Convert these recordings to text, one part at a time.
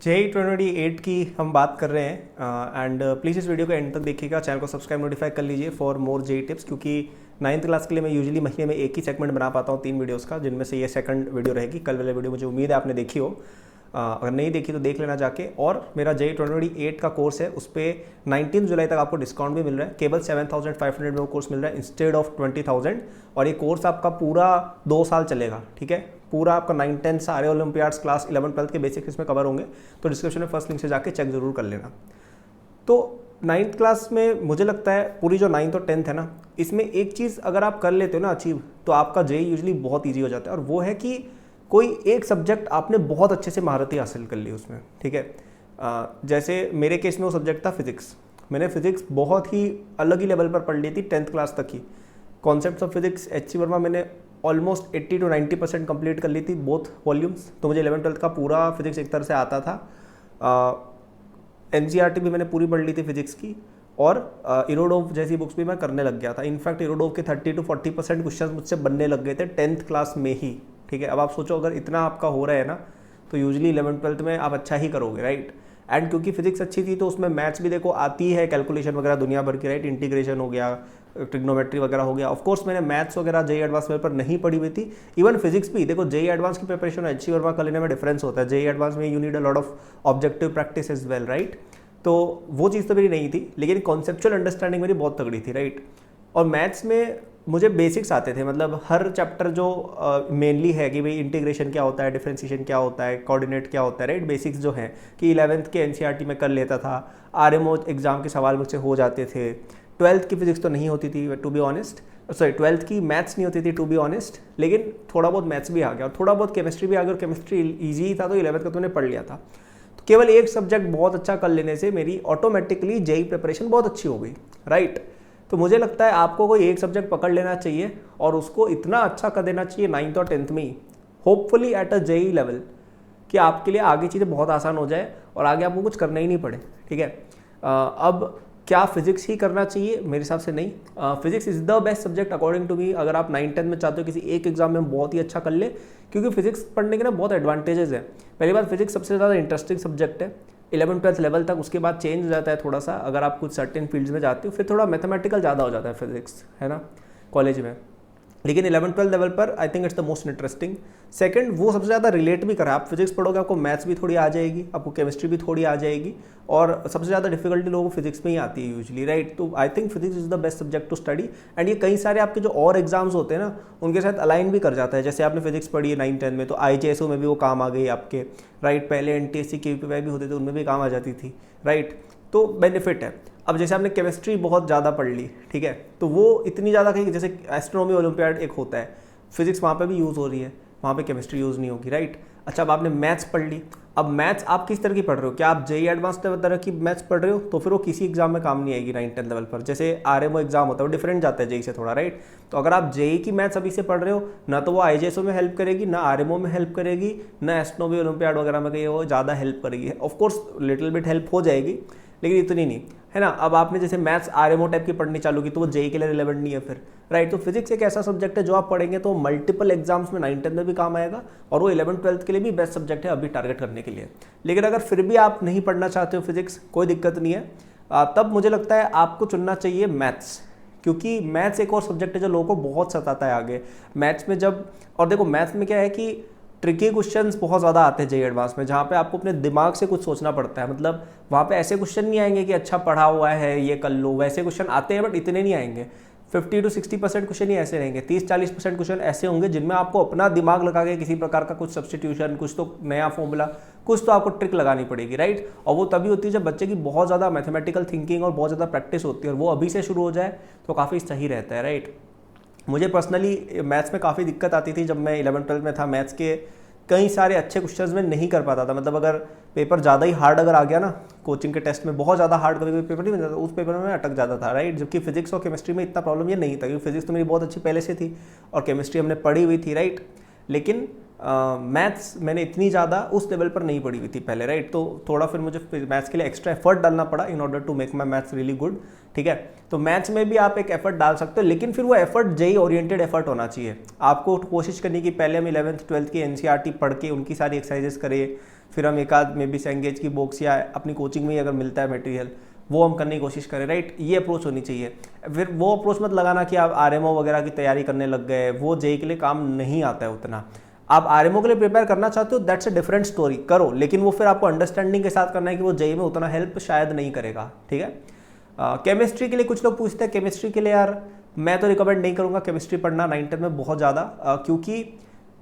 JEE 2028 की हम बात कर रहे हैं एंड प्लीज़ इस वीडियो को एंड तक देखिएगा। चैनल को सब्सक्राइब नोटिफाई कर लीजिए फॉर मोर JEE टिप्स, क्योंकि 9th क्लास के लिए मैं यूजुअली महीने में एक ही सेगमेंट बना पाता हूँ 3 वीडियोस का, जिनमें से ये सेकंड वीडियो रहेगी। कल वाले वीडियो मुझे उम्मीद है आपने देखी हो, अगर नहीं देखी तो देख लेना जाके। और मेरा JEE 2028 का कोर्स है, उस पर 19 जुलाई तक आपको डिस्काउंट भी मिल रहा है। केवल 7,500 में वो कोर्स मिल रहा है इंस्टेड ऑफ 20,000, और ये कोर्स आपका पूरा 2 साल चलेगा। ठीक है, पूरा आपका 9, 10 सारे ओलंपियाड्स क्लास 11, 12 के बेसिक्स इसमें कवर होंगे। तो डिस्क्रिप्शन में फर्स्ट लिंक से जाके चेक जरूर कर लेना। तो 9th क्लास में मुझे लगता है पूरी जो 9th और 10th है ना, इसमें एक चीज़ अगर आप कर लेते हो ना अचीव, तो आपका JEE यूजली बहुत ईजी हो जाता है। और वो है कि कोई एक सब्जेक्ट आपने बहुत अच्छे से महारती हासिल कर ली उसमें। ठीक है, जैसे मेरे केस में वो सब्जेक्ट था फिजिक्स। मैंने फिजिक्स बहुत ही अलग ही लेवल पर पढ़ ली थी 10th क्लास तक ही। Concepts of physics HC Verma मैंने ऑलमोस्ट 80 to 90% कंप्लीट कर ली थी, बोथ वॉल्यूम्स। तो मुझे 11th 12th का पूरा फिजिक्स एक तरह से आता था। NCERT भी मैंने पूरी पढ़ ली थी फिजिक्स की, और इरोडोव जैसी बुक्स भी मैं करने लग गया था। इनफैक्ट इरोडोव के 30 to 40% क्वेश्चन मुझसे बनने लग गए थे 10th क्लास में ही। ठीक है, अब आप सोचो अगर इतना आपका हो रहा है ना, तो यूजुअली 11th 12th में आप अच्छा ही करोगे, राइट। एंड क्योंकि फिजिक्स अच्छी थी तो उसमें मैथ्स भी देखो आती है, कैलकुलेशन वगैरह दुनिया भर की, राइट। इंटीग्रेशन हो गया, ट्रिग्नोमेट्री वगैरह हो गया। ऑफ कोर्स मैंने मैथ्स वगैरह JEE एडवांस लेवल पर नहीं पढ़ी हुई थी। इवन फिजिक्स भी देखो, JEE एडवांस की प्रिपरेशन HC वर्मा का लेने में डिफरेंस होता है। JEE एडवांस में you need a lot of objective practice as well, right. तो वो चीज़ तो मेरी नहीं थी, लेकिन कॉन्सेप्चुअल अंडरस्टैंडिंग मेरी बहुत तगड़ी थी, राइट। और मैथ्स में मुझे बेसिक्स आते थे, मतलब हर चैप्टर जो मेनली है कि भाई इंटीग्रेशन क्या होता है, डिफरेंशिएशन क्या होता है, कोऑर्डिनेट क्या होता है, राइट। बेसिक्स जो हैं कि 11th के NCERT में कर लेता था। RMO एग्जाम के सवाल मुझसे हो जाते थे। 12th की फिजिक्स तो नहीं होती थी to be honest, sorry 12th की मैथ्स नहीं होती थी टू बी ऑनेस्ट, लेकिन थोड़ा बहुत मैथ्स भी आ गया और थोड़ा बहुत केमिस्ट्री भी आ गया। और केमिस्ट्री ईजी ही था तो 11th का तो मैंने पढ़ लिया था। तो केवल एक सब्जेक्ट बहुत अच्छा कर लेने से मेरी ऑटोमेटिकली JEE प्रिपरेशन बहुत अच्छी हो गई, राइट। तो मुझे लगता है आपको कोई एक सब्जेक्ट पकड़ लेना चाहिए और उसको इतना अच्छा कर देना चाहिए 9th और 10th में ही, hopefully at a JEE level, कि आपके लिए आगे चीज़ें बहुत आसान हो जाए और आगे आपको कुछ करना ही नहीं पड़े। ठीक है, अब क्या फिजिक्स ही करना चाहिए? मेरे हिसाब से नहीं। Physics is the best subject according to me. अगर आप 9, 10 में चाहते हो किसी एक एग्जाम में बहुत ही अच्छा कर ले, क्योंकि फिजिक्स पढ़ने के ना बहुत एडवांटेजेस है। पहली बात, फिजिक्स सबसे ज़्यादा इंटरेस्टिंग सब्जेक्ट है 11, 12th लेवल तक। उसके बाद चेंज हो जाता है थोड़ा सा, अगर आप कुछ सर्टेन फील्ड्स में जाते हो फिर थोड़ा मैथमेटिकल ज़्यादा हो जाता है फिजिक्स, है ना, कॉलेज में। लेकिन 11, 12 लेवल पर I think it's the most interesting. Second, वो सबसे ज़्यादा रिलेट भी करा। आप फिजिक्स पढ़ोगे आपको मैथ्स भी थोड़ी आ जाएगी, आपको केमिस्ट्री भी थोड़ी आ जाएगी, और सबसे ज़्यादा डिफिकल्टी लोगों को फिजिक्स में ही आती है यूजुअली, राइट। तो I think physics is the best subject to study. And ये कई सारे आपके जो और एग्जाम्स होते हैं ना, उनके साथ अलाइन भी कर जाता है। जैसे आपने फिजिक्स पढ़ी है 9, 10 में, तो IJSO में भी वो काम आ गई आपके, राइट। पहले NTSC KVPY भी होते थे, उनमें भी काम आ जाती थी, राइट। तो बेनिफिट है। अब जैसे आपने केमिस्ट्री बहुत ज़्यादा पढ़ ली, ठीक है, तो वो इतनी ज़्यादा कहीं, जैसे एस्ट्रोनॉमी ओलंपियाड एक होता है, फिजिक्स वहाँ पे भी यूज़ हो रही है, वहाँ पे केमिस्ट्री यूज़ नहीं होगी, राइट। अच्छा, अब आपने मैथ्स पढ़ ली। अब मैथ्स आप किस तरह की पढ़ रहे हो? क्या आप JEE एडवांस तरह की मैथ्स पढ़ रहे हो? तो फिर वो किसी एग्जाम में काम नहीं आएगी 9, 10 लेवल पर। जैसे RMO एग्जाम होता है, वो डिफरेंट जाता है JEE से थोड़ा, राइट। तो अगर आप JEE की मैथ्स अभी से पढ़ रहे हो ना, तो वो IJSO में हेल्प करेगी, ना RMO में हेल्प करेगी, ना एस्ट्रोनॉमी ओलंपियाड वगैरह में कहीं वो ज़्यादा हेल्प करेगी। ऑफकोर्स लिटिल बिट हेल्प हो जाएगी, लेकिन इतनी नहीं, है ना। अब आपने जैसे मैथ्स RMO टाइप की पढ़नी चालू की, तो वो JEE के लिए रिलेवेंट नहीं है फिर, राइट। तो फिजिक्स एक ऐसा सब्जेक्ट है जो आप पढ़ेंगे तो मल्टीपल एग्जाम्स में 9, 10 में भी काम आएगा, और वो 11, 12th के लिए भी बेस्ट सब्जेक्ट है अभी टारगेट करने के लिए। लेकिन अगर फिर भी आप नहीं पढ़ना चाहते हो फिजिक्स, कोई दिक्कत नहीं है। तब मुझे लगता है आपको चुनना चाहिए मैथ्स, क्योंकि मैथ्स एक और सब्जेक्ट है जो लोगों को बहुत सताता है आगे मैथ्स में। जब, और देखो मैथ्स में क्या है कि ट्रिकी क्वेश्चंस बहुत ज़्यादा आते हैं JEE एडवांस में, जहाँ पे आपको अपने दिमाग से कुछ सोचना पड़ता है। मतलब वहाँ पे ऐसे क्वेश्चन नहीं आएंगे कि अच्छा पढ़ा हुआ है ये कर लो, वैसे क्वेश्चन आते हैं बट इतने नहीं आएंगे। 50 to 60% क्वेश्चन ही ऐसे रहेंगे, 30-40% क्वेश्चन ऐसे होंगे जिनमें आपको अपना दिमाग लगा के किसी प्रकार का कुछ सब्स्टिट्यूशन, कुछ तो नया फॉर्मूला, कुछ तो आपको ट्रिक लगानी पड़ेगी, राइट। और वो तभी होती है जब बच्चे की बहुत ज़्यादा मैथमेटिकल थिंकिंग और बहुत ज़्यादा प्रैक्टिस होती है, और वो अभी से शुरू हो जाए तो काफ़ी सही रहता है, राइट। मुझे पर्सनली मैथ्स में काफ़ी दिक्कत आती थी जब मैं 11, 12 में था। मैथ्स के कई सारे अच्छे क्वेश्चंस में नहीं कर पाता था। मतलब अगर पेपर ज़्यादा ही हार्ड अगर आ गया ना, कोचिंग के टेस्ट में बहुत ज़्यादा हार्ड कभी कोई पेपर नहीं बन जाता, उस पेपर में मैं अटक जाता था, राइट। जबकि फिजिक्स और केमिस्ट्री में इतना प्रॉब्लम ये नहीं था, क्योंकि फिजिक्स तो मेरी बहुत अच्छी पहले से थी और केमिस्ट्री हमने पढ़ी हुई थी, राइट। लेकिन मैथ्स मैंने इतनी ज़्यादा उस लेवल पर नहीं पढ़ी हुई थी पहले, राइट। तो थोड़ा फिर मुझे मैथ्स के लिए एक्स्ट्रा एफर्ट डालना पड़ा in order to make my maths really good, ठीक है। तो मैथ्स में भी आप एक एफर्ट डाल सकते हो, लेकिन फिर वो एफर्ट JEE ओरिएंटेड एफर्ट होना चाहिए। आपको कोशिश करनी कि पहले हम 11th 12th की NCERT पढ़ के उनकी सारी एक्सरसाइजेस करें, फिर हम एक आध मे बी सेंगेज की बुक्स या अपनी कोचिंग में ही अगर मिलता है मटेरियल वो हम करने की कोशिश करें, राइट। ये अप्रोच होनी चाहिए। फिर वो अप्रोच मत लगाना कि आप आरएमओ वगैरह की तैयारी करने लग गए, वो जेई के लिए काम नहीं आता है उतना। आप आरएमओ के लिए प्रिपेयर करना चाहते हो, दैट्स अ डिफरेंट स्टोरी, करो, लेकिन वो फिर आपको अंडरस्टैंडिंग के साथ करना है कि वो जेई में उतना हेल्प शायद नहीं करेगा, ठीक है। केमिस्ट्री के लिए कुछ लोग पूछते हैं, केमिस्ट्री के लिए यार मैं तो रिकमेंड नहीं करूँगा केमिस्ट्री पढ़ना 9th में बहुत ज़्यादा, क्योंकि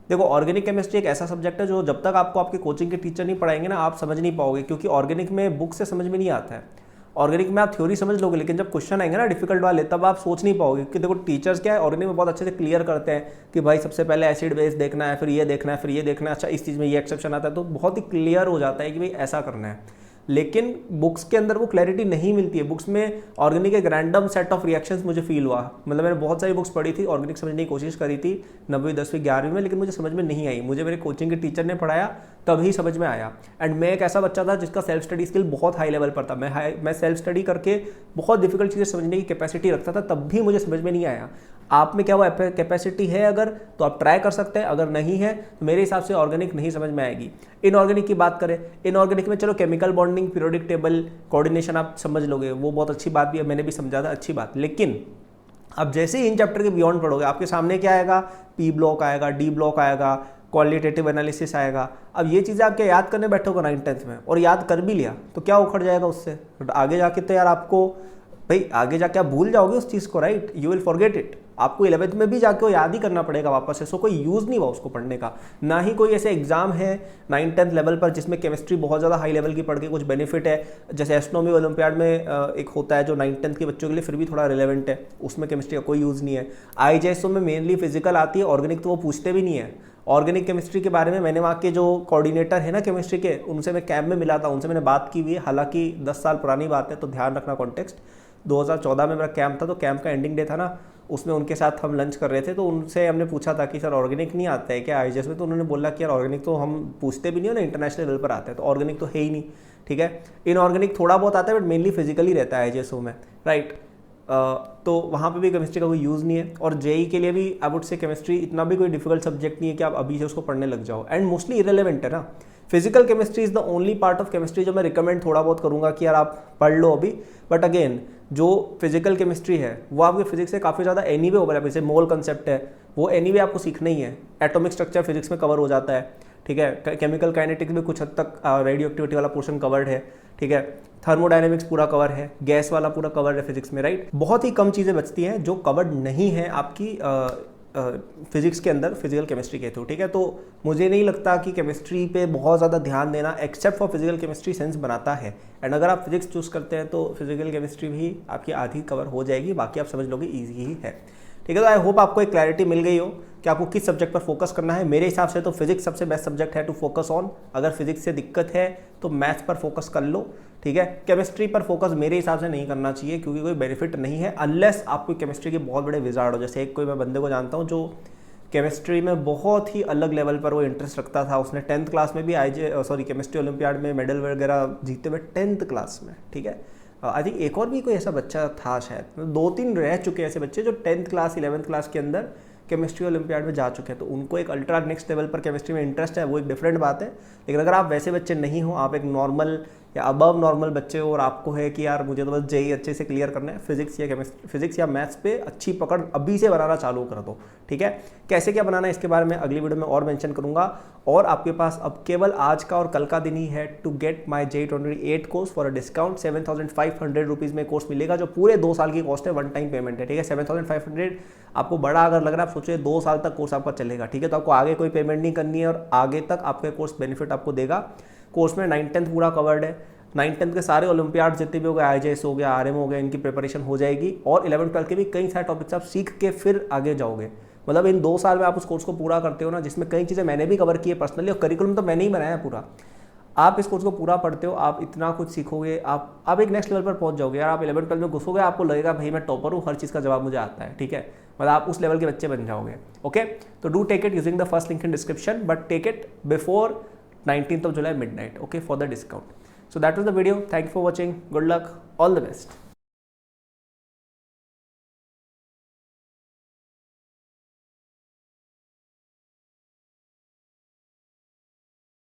देखो ऑर्गेनिक केमिस्ट्री एक ऐसा सब्जेक्ट है जो जब तक आपको आपके कोचिंग के टीचर नहीं पढ़ाएंगे ना आप समझ नहीं पाओगे, क्योंकि ऑर्गेनिक में बुक से समझ में नहीं आता है। ऑर्गेनिक में आप थ्योरी समझ लोगे, लेकिन जब क्वेश्चन आएंगे ना डिफिकल्ट वाले तब आप सोच नहीं पाओगे, कि देखो टीचर्स क्या है ऑर्गेनिक में बहुत अच्छे से क्लियर करते हैं कि भाई सबसे पहले एसिड बेस देखना है, फिर ये देखना है, फिर ये देखना है, अच्छा इस चीज़ में ये एक्सेप्शन आता है, तो बहुत ही क्लियर हो जाता है कि भाई ऐसा करना है। लेकिन बुक्स के अंदर वो क्लैरिटी नहीं मिलती है। बुक्स में ऑर्गेनिक एक रैंडम सेट ऑफ रिएक्शंस मुझे फील हुआ, मतलब मैंने बहुत सारी बुक्स पढ़ी थी, ऑर्गेनिक समझने की कोशिश करी थी 9वीं 10वीं 11वीं में, लेकिन मुझे समझ में नहीं आई। मुझे मेरे कोचिंग के टीचर ने पढ़ाया तभी समझ में आया। एंड मैं एक ऐसा बच्चा था जिसका सेल्फ स्टडी स्किल बहुत हाई लेवल पर था। मैं सेल्फ स्टडी करके बहुत डिफिकल्ट चीज़ें समझने की कैपेसिटी रखता था, तब भी मुझे समझ में नहीं आया। आप में क्या वो कैपेसिटी है अगर, तो आप ट्राई कर सकते हैं, अगर नहीं है तो मेरे हिसाब से ऑर्गेनिक नहीं समझ में आएगी। इनऑर्गेनिक की बात करें, इनऑर्गेनिक में चलो chemical bonding, periodic table, coordination आप समझ लोगे, वो बहुत अच्छी बात भी है, मैंने भी समझा था, अच्छी बात। लेकिन अब जैसे ही इन चैप्टर के बियॉन्ड पढ़ोगे आपके सामने क्या आएगा, पी ब्लॉक आएगा, डी ब्लॉक आएगा, क्वालिटेटिव एनालिसिस आएगा। अब ये चीज़ें आपके याद करने बैठोगे 9th 10th में और याद कर भी लिया तो क्या उखड़ जाएगा उससे, आगे जाके तो यार आपको भाई आगे जाके आप भूल जाओगे उस चीज़ को, right, you will forget it. आपको 11th में भी जाके वो याद ही करना पड़ेगा वापस से, सो कोई यूज़ नहीं हुआ उसको पढ़ने का। ना ही कोई ऐसे एग्जाम है 9th 10th लेवल पर जिसमें केमिस्ट्री बहुत ज़्यादा हाई लेवल की पढ़ के कुछ बेनिफिट है। जैसे एस्ट्रोनॉमी ओलंपियाड में एक होता है जो 9th 10th के बच्चों के लिए फिर भी थोड़ा रिलेवेंट है, उसमें केमिस्ट्री का कोई यूज़ नहीं है। IJSO में मेनली फिजिकल आती है, ऑर्गेनिक तो वो पूछते भी नहीं है। ऑर्गेनिक केमिस्ट्री के बारे में मैंने वहाँ के जो कोऑर्डिनेटर है ना केमिस्ट्री के, उनसे मैं कैंप में मिला था, उनसे मैंने बात की हुई है, हालांकि 10 साल पुरानी बात है तो ध्यान रखना कॉन्टेक्स्ट। 2014 में मेरा कैंप था, तो कैंप का एंडिंग डे था ना, उसमें उनके साथ हम लंच कर रहे थे, तो उनसे हमने पूछा था कि सर ऑर्गेनिक नहीं आता है क्या IJS में, तो उन्होंने बोला कि यार ऑर्गेनिक तो हम पूछते भी नहीं हो ना, इंटरनेशनल लेवल पर आता है, तो ऑर्गेनिक तो है ही नहीं, ठीक है। इनऑर्गेनिक थोड़ा बहुत आता है बट मेनली फिजिकली रहता है IJSO में, राइट। तो वहाँ पे भी केमिस्ट्री का कोई यूज़ नहीं है। और जेई के लिए भी आई वुड से केमिस्ट्री इतना भी कोई डिफिकल्ट सब्जेक्ट नहीं है कि आप अभी से उसको पढ़ने लग जाओ, एंड मोस्टली इरेलेवेंट है ना। Physical chemistry is the only part of chemistry जो मैं रिकमेंड थोड़ा बहुत करूँगा कि यार आप पढ़ लो अभी, बट अगेन जो फिजिकल केमिस्ट्री है वो आपके फिजिक्स से काफ़ी ज़्यादा एनीवे ओवरलैप, जैसे मोल कंसेप्ट है वो एनीवे आपको सीखना ही है, एटॉमिक स्ट्रक्चर फिजिक्स में कवर हो जाता है, ठीक है। केमिकल काइनेटिक्स में कुछ हद तक रेडियो एक्टिविटी वाला पोर्शन कवर्ड है, ठीक है। थर्मोडायनेमिक्स पूरा कवर है, गैस वाला पूरा कवर है फिजिक्स में, राइट। बहुत ही कम चीज़ें बचती हैं जो कवर्ड नहीं है आपकी फिजिक्स के अंदर फिजिकल केमिस्ट्री के थ्रू, ठीक है। तो मुझे नहीं लगता कि केमिस्ट्री पे बहुत ज़्यादा ध्यान देना except for physical chemistry sense बनाता है। एंड अगर आप फिजिक्स चूज़ करते हैं तो फिजिकल केमिस्ट्री भी आपकी आधी कवर हो जाएगी, बाकी आप समझ लोगे ईजी ही है, ठीक है। तो आई होप आपको एक क्लैरिटी मिल गई हो कि आपको किस सब्जेक्ट पर फोकस करना है। मेरे हिसाब से तो फिजिक्स सबसे बेस्ट सब्जेक्ट है टू फोकस ऑन। अगर फिजिक्स से दिक्कत है तो मैथ्स पर फोकस कर लो, ठीक है। केमिस्ट्री पर फोकस मेरे हिसाब से नहीं करना चाहिए क्योंकि कोई बेनिफिट नहीं है अनलेस आप कोई केमिस्ट्री के बहुत बड़े विजार्ड हो। जैसे एक कोई मैं बंदे को जानता हूँ जो केमिस्ट्री में बहुत ही अलग लेवल पर वो इंटरेस्ट रखता था, उसने 10th क्लास में भी केमिस्ट्री ओलंपियाड में मेडल वगैरह जीते हुए 10th क्लास में, ठीक है। आई थिंक एक और भी कोई ऐसा बच्चा था शायद, 2-3 रह चुके हैं ऐसे बच्चे जो 10th क्लास 11th क्लास के अंदर केमिस्ट्री ओलंपियाड में जा चुके हैं, तो उनको एक अल्ट्रा नेक्स्ट लेवल पर केमिस्ट्री में इंटरेस्ट है, वो एक डिफरेंट बात है। लेकिन अगर आप वैसे बच्चे नहीं हो, आप एक नॉर्मल या अबव नॉर्मल बच्चे हो और आपको है कि यार मुझे तो बस जेई अच्छे से क्लियर करना है, फिजिक्स या मैथ्स पे अच्छी पकड़ अभी से बनाना चालू कर दो, ठीक है। कैसे क्या बनाना है इसके बारे में अगली वीडियो में और मेंशन करूंगा। और आपके पास अब केवल आज का और कल का दिन ही है to get my JEE 28 course for a discount. 7,500 rupees में कोर्स मिलेगा जो पूरे 2 साल की कॉस्ट है, वन टाइम पेमेंट है, ठीक है। 7,500 आपको बड़ा अगर लग रहा है, आप सोचिए 2 साल तक कोर्स आपका चलेगा, ठीक है। तो आपको आगे कोई पेमेंट नहीं करनी है और आगे तक आपका कोर्स बेनिफिट आपको देगा। कोर्स में 9th 10th पूरा कवर्ड है, 9th 10th के सारे ओलंपियाड जितने भी हो गए, IJS हो गया, RM हो गया, इनकी प्रिपरेशन हो जाएगी। और 11th 12th के भी कई सारे टॉपिक्स आप सीख के फिर आगे जाओगे। मतलब इन 2 साल में आप उस कोर्स को पूरा करते हो ना, जिसमें कई चीज़ें मैंने भी कवर की है पर्सनली, और करिकुलम तो मैंने ही बनाया पूरा। आप इस कोर्स को पूरा पढ़ते हो, आप इतना कुछ सीखोगे, आप एक नेक्स्ट लेवल पर पहुंच जाओगे यार। आप 11th 12th में घुसोगे, आपको लगेगा भाई मैं टॉपर हूँ, हर चीज़ का जवाब मुझे आता है, ठीक है। मतलब आप उस लेवल के बच्चे बन जाओगे, ओके। तो do take it using the first link in description, but take it before 19th of July midnight, okay, for the discount. So that was the video. Thank you for watching. Good luck. All the best.